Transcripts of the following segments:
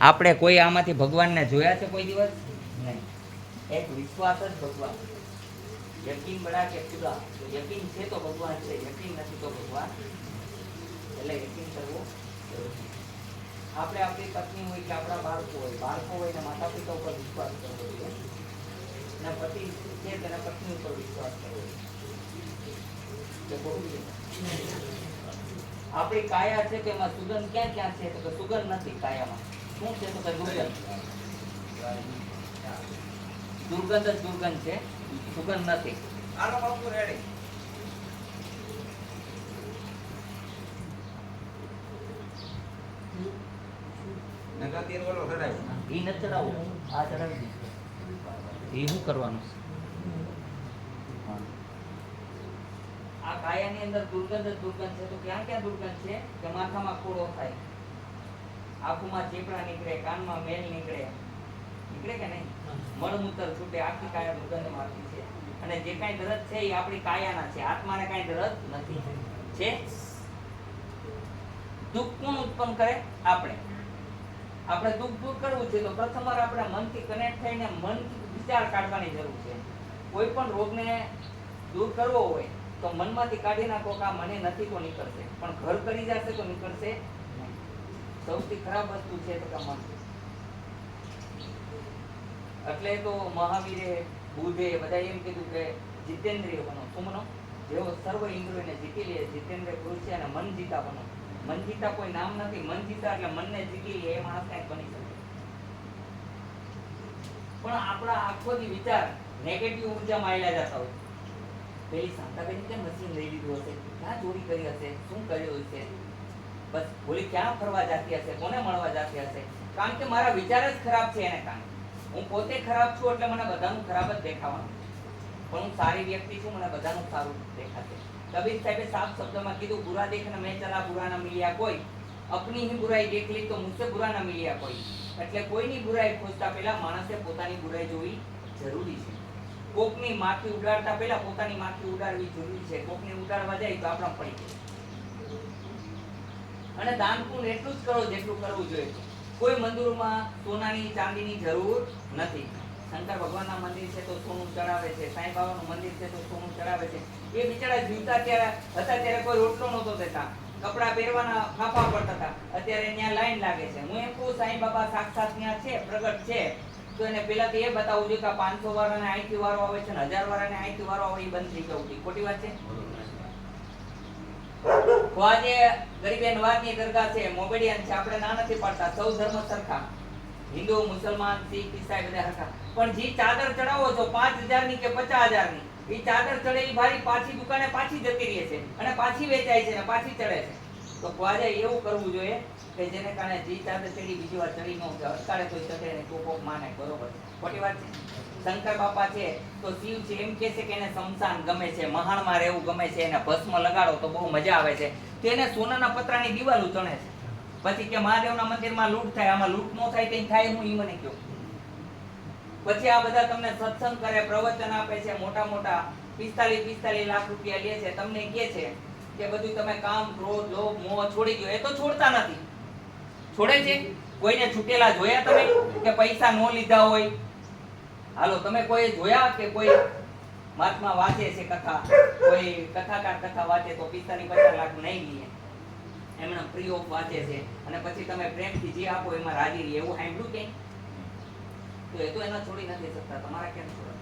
આપણે કોઈ આમાંથી ભગવાનને જોયા છે કોઈ દિવસ નહીં. એક વિશ્વાસ જ ભગવાન. યકીન બડા કે ખુદા. યકીન છે તો ભગવાન છે, યકીન નથી તો ભગવાન. એટલે યકીન કરવું જરૂરી. આપણે આપણી પત્ની હોય કે આપણા બાળકો હોય ને માતા પિતા ઉપર વિશ્વાસ કરવો જોઈએ, ને પતિ છે તેના પત્ની ઉપર વિશ્વાસ કરવો જોઈએ. આપણી કાયા છે તેમાં સુગંધ ક્યાં ક્યાં છે? તો સુગંધ નથી કાયામાં. શું છે? તો કે દુર્ગંધ. દુર્ગંધ જ દુર્ગંધ છે, સુગંધ નથી. આનો બાપુ રેડી. નકા તેલ વાળો ચડાય. ઈ ન ચડાવો, આ ચડાવી દીધો. ઈ શું કરવાનું છે? આ કાયાની અંદર દુર્ગંધ જ દુર્ગંધ છે. તો ક્યાં ક્યાં દુર્ગંધ છે? કે માથામાં કોળો થાય, આંખોમાં ચેપડા નીકળે, કાનમાં મેલ નીકળે કે નહીં, મળમૂત્ર છૂટે, આખી કાયા દુર્ગંધ મારતી છે. અને જે કાંઈ દરદ છે એ આપણી કાયાના છે, આત્માને કાંઈ દરદ નથી. છે દુઃખ કોણ ઉત્પન્ન કરે? આપણે દુઃખ દૂર કરવું છે તો પ્રથમ વાર આપણે મનથી કનેક્ટ થઈને મનથી વિચાર કાઢવાની જરૂર છે. કોઈ પણ રોગને દૂર કરવો હોય તો મનમાંથી કાઢી નાખો કે આ મને નથી તો નીકળશે, પણ ઘર કરી જશે તો નીકળશે નહીં. સૌથી ખરાબ વસ્તુ છે તો કે મન. એટલે તો મહાવીરે, બુદ્ધે બધા એમ કીધું કે જીતેન્દ્રિય બનો. શું બનો? જેવો સર્વ ઇન્દ્રિયોને જીતી લે, જીતેન્દ્રિય પુરુષ છે, અને મન જીતા બનો. મન જીતા કોઈ નામ નથી, મન જીતા એટલે મનને જીતી લે એ માણસ કંઈક બની શકે. પણ આપણા આખો દી વિચાર નેગેટિવ ઉર્જામાં આવેલા જતા હોય. પેલી શાંતાબેન કેમ મશીન લઈ લીધું હશે, ક્યાં ચોરી કરી હશે, શું કર્યું હશે, બસ બોલી ક્યાં ફરવા જતી હશે, કોને મળવા જતી હશે. કારણ કે મારા વિચાર જ ખરાબ છે એને કારણે. હું પોતે ખરાબ છું એટલે મને બધાનું ખરાબ જ દેખાવાનું, પણ હું સારી વ્યક્તિ છું, મને બધાનું સારું દેખાશે. કબીર સાહેબે સાફ શબ્દમાં કીધું, બુરા દેખને મેં ચલા બુરા ના મિલ્યા કોઈ, અપની ही बुराई देख ली तो मुझसे बुरा ना मिलिया कोई. એટલે કોઈની બુરાઈ ખોજતા પહેલા માણસે પોતાની બુરાઈ જોવી જરૂરી છે. કોકની માખી ઉડાડતા પહેલા પોતાની માખી ઉડાડવી જરૂરી છે. કોકની ઉડાડવા જાય તો આપણા પડી જાય. અને દાન પુણ્ય એટલું જ કરો જેટલું કરવું જોઈએ. કોઈ મંદિરમાં સોનાની ચાંદીની જરૂર નથી. શંકર ભગવાનના મંદિર છે તો સોનું ચડાવે છે, સાંઈ બાબાનું મંદિર છે તો સોનું ચડાવે છે. એ બિચારા જીવતા ત્યારે કોઈ રોટલો નહોતો દેતા, કપડા પહેરવાના ફાફા પડતા હતા. અત્યારે ત્યાં લાઈન લાગે છે. હું એમ કહું, સાંઈ બાબા સાક્ષાત ત્યાં છે, પ્રગટ છે, તો એને પેલા તો એ બતાવવું જોઈએ કે 500 વાળાને અહીંથી વારો આવે છે ને 1000 વાળાને અહીંથી વારો આવે, એ બંધ થઈ જવું જોઈએ. ખોટી વાત છે? ખ્વાજે ગરીબે નવાજની દરગાહ છે, મોમેડિયન છે, આપણે ના નથી પાડતા. સૌ ધર્મ સરખા, હિન્દુ, મુસલમાન, શીખ, ઈસાઈ બધા સરખા. પણ જે ચાદર ચડાવો છો 5000 ની કે 50000 ની, એ ચાદર ચડેલી ભારી પાછી દુકાને પાછી જતી રહે છે અને પાછી વેચાય છે અને પાછી ચડે છે. તો ખ્વાજે એવું કરવું જોઈએ કે જેને કારણે જે ચાદર ચડી બીજી વાર ચડી ન જાય, અટકાળે કોઈ ચડે ને તો કોક માને. બરોબર? ખોટી વાત છે? શંકર બાપા છે તો શિવ છે, એમ કે છે કે એને શમશાન ગમે છે, મહાણમાં રહેવું ગમે છે, એને ભસ્મ લગાડો તો બહુ મજા આવે છે. તો એને સોનાના પતરાની દિવાલો ચણે છે. પછી કે મહાદેવના મંદિરમાં લૂંટ થાય, આમાં લૂંટ ન થાય તો થાય હું ઈ મને કહો. પછી આ બધા તમને સત્સંગ કરે, પ્રવચન આપે છે, મોટા મોટા 45 લાખ રૂપિયા લે છે, તમને કહે છે કે બધું તમે કામ, ક્રોધ, લોભ, મોહ છોડી દો. એ તો છોડતા નથી. છોડે છે? કોઈને છૂટેલા જોયા તમે કે પૈસા નો લીધા હોય? હાલો, તમે કોઈ જોયા કે કોઈ મહાત્મા વાંચે છે કથા, કોઈ કથાકાર કથા વાંચે તો 45-50 લાખ નહીં લે, એમણે ફ્રી ઓફ વાંચે છે, અને પછી તમે પ્રેમથી જે આપો એમાં રાજી રહે, એવું સાંભળ્યું કે? તો એ તો એના છોડી નથી શકતા, તમારા કેમ છોડે?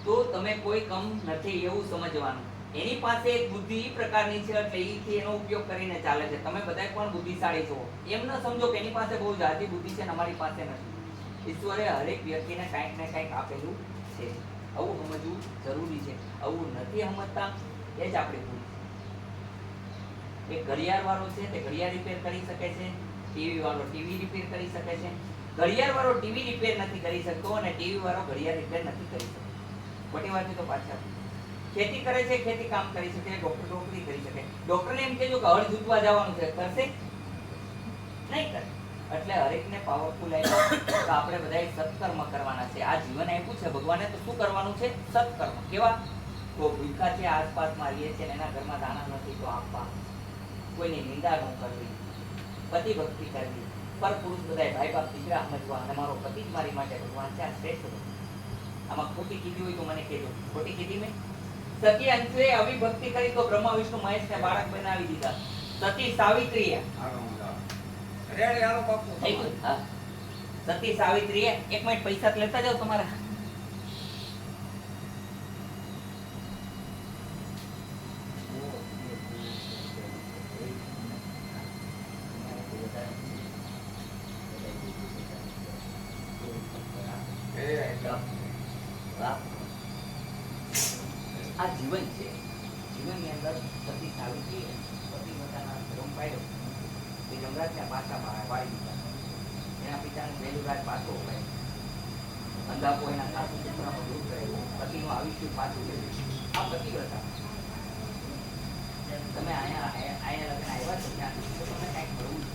તો તમે કોઈ કમ નથી એવું સમજવાનું. એની પાસે એક બુદ્ધિ એ પ્રકારની છે એટલે એથી એનો ઉપયોગ કરીને ચાલે છે. તમે બધા પણ બુદ્ધિશાળી છો એમ ન સમજો કે એની પાસે બહુ જાજી બુદ્ધિ છે ને અમારી પાસે નથી. ઈશ્વરે હરેક વ્યક્તિને કંઈક ને કંઈક આપેલું છે. આવું સમજવું જરૂરી છે. આવું નથી સમજતા એ જ આપણી ભૂલ છે. એક ઘડિયાળ વાળો છે તે ઘડિયાળ રિપેર કરી શકે છે, ટીવી વાળો ટીવી રિપેર કરી શકે છે. ઘડિયાળ વાળો ટીવી રિપેર નથી કરી શકતો અને ટીવી વાળો ઘડિયાળ રિપેર નથી કરી શકતો. ખોટી વાત તો પાછા. ખેતી કરે છે, ખેતી કામ કરી શકે, ડોક્ટર નોકરી કરી શકે. ડોક્ટરને એમ કહેજો કે હળ જૂતવા જવાનું છે, કરશે? નહીં કરે. એટલે હરેકને પાવરફુલ આવ્યા તો આપણે બધાએ સત્કર્મ કરવાના છે. આ જીવન આપ્યું છે ભગવાને તો શું કરવાનું છે? સત્કર્મ. કેવા? તો ભૂખા છે, આસપાસમાં રહીએ છે એના ઘરમાં દાણા નથી તો આપવા, કોઈની નિંદા ન કરવી, પતિ ભક્તિ કરવી, પર પુરુષ બધાય ભાઈ બાપ દીકરા સમજવા અને મારો પતિ જ મારી માટે ભગવાન છે, આ શ્રેષ્ઠ છે. આમાં ખોટી કીધી હોય તો મને કહેજો. ખોટી કીધી મેં? સતી અંશુએ અવિભક્તિ કરી તો બ્રહ્મા વિષ્ણુ મહેશને બાળક બનાવી દીધા. સતી સાવિત્રીએ રેડી હાલો બાપુ. થઈ ગયું? હા. સતી સાવિત્રીએ એક મિનિટ પૈસા તો લેતા જાઓ તમારા. વાહ. આ જીવન છે. જીવનની અંદર સતી સાવિત્રીએ પતિવ્રતાના ધર્મ પાડ્યો. તે જમરાજને પાછા વાળી દીધા. એના પિતાનું વહેલું રાજ પાછો અપાય. અંધાપો એના સાસુ સસરાનો દૂર કર્યો. પતિનું આયુષ્ય પાછું કર્યું. આ પતિવ્રતા. તમે અહીંયા લગ્ન આવ્યા છો ત્યાં તો તમને કાંઈક મળવું છે.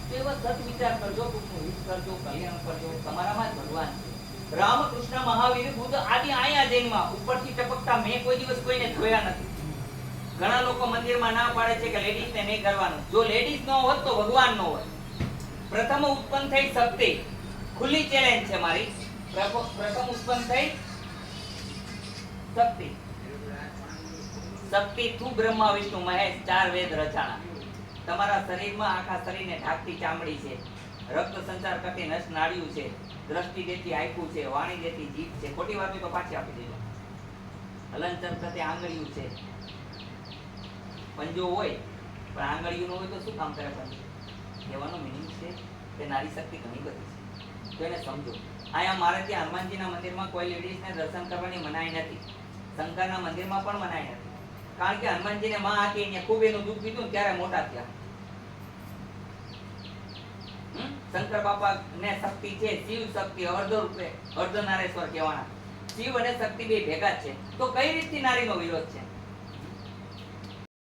તો એવા સત વિચાર કરજો, કોઈનું હિત કરજો, કલ્યાણ કરજો. તમારામાં જ ભગવાન છે. રામકૃષ્ણ મહાવીર બુદ્ધ આદિ આયા જૈનમાં ઉપરથી ટપકતા મેં કોઈ દિવસ કોઈને જોયા નથી. ઘણા લોકો મંદિરમાં ના પાડે છે કે લેડીઝને નહીં કરવાનું. જો લેડીઝ નો હોત તો ભગવાન નો હોત. પ્રથમ ઉત્પન્ન થઈ શક્તિ. ખુલ્લી ચેલેન્જ છે મારી. પ્રથમ ઉત્પન્ન થઈ શક્તિ. શક્તિ થુ બ્રહ્મા વિષ્ણુ મહેશ ચાર વેદ રચાણા. તમારા શરીરમાં આખા શરીરને ઢાંકતી ચામડી છે. રક્ત સંચાર કરતી નસ નાળિયું છે. દ્રષ્ટિ દેતી આંખું છે. વાણી દેતી જીભ છે. ખોટી વાત હોય તો પાછી આપી દેજો. હલનચલન કરતી આંગળીયું છે. પંજો હોય પણ આંગળીયું ન હોય તો શું કામ કરે પંજો? કહેવાનો મિનિંગ છે કે નારી શક્તિ ઘણી બધી છે. તો એને સમજો. અહીંયા મારે ત્યાં હનુમાનજીના મંદિરમાં કોઈ લેડીઝને દર્શન કરવાની મનાઈ નથી. શંકરના મંદિરમાં પણ મનાઈ નથી. કારણ કે હનુમાનજીને માં હતી એને ખૂબ એનું દુઃખ દીધું ત્યારે મોટા થયા. શંકર બાપા ને શક્તિ છે, શિવ શક્તિ અર્ધ રૂપે અર્ધનારેશ્વર કહેવાના. શિવ અને શક્તિ બે ભેગા જ છે. તો કઈ રીતથી નારીનો વિરોધ છે?